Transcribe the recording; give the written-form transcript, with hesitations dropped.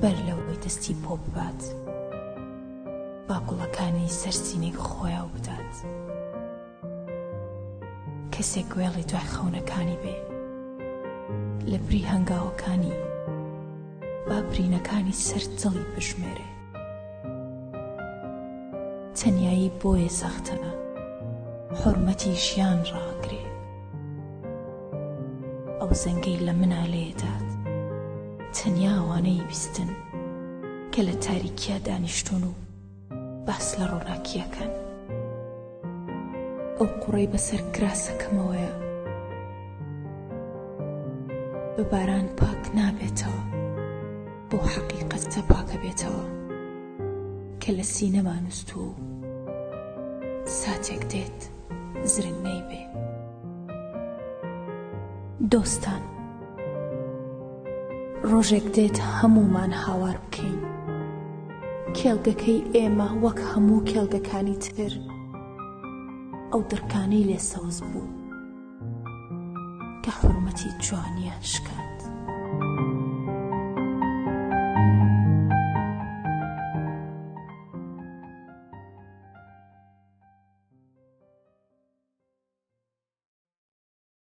بەر لەوەی دەستی پۆ ببات با گوڵەکانی سەر سینەی خۆیاو بدات کەسێک گوێڵی دوای خەونەکانی بێ لە بری هەنگاوەکانی با برینەکانی سەر جەڵی بژمێرێ تەنیایی بۆیە سەختە حورمەتی ژیان ڕاگرێ ئەو زەنگەی لە منە لێدات تەنیا ئەوانەی بیستن کە لە تاریکیا دانیشتون و باس لە ڕۆناکیەکەن ئەو قوڕەی بەسەر کراسەکەمەوەیە بە باران پاک نابێتەوە بۆ حەقیقەتە پاکە بێتەوە کە لە سینەما نووستوو و ساتێک دێت زرنگ نەیبێ دۆستان ڕۆژێک دێت هەموومان هاوار بکەین کێڵگەکەی ئێمە وەک هەموو کێڵگەکانی تر ئەو دڕکانەی لێ سەوز بوو کە حورمەتی جوانیان شکاند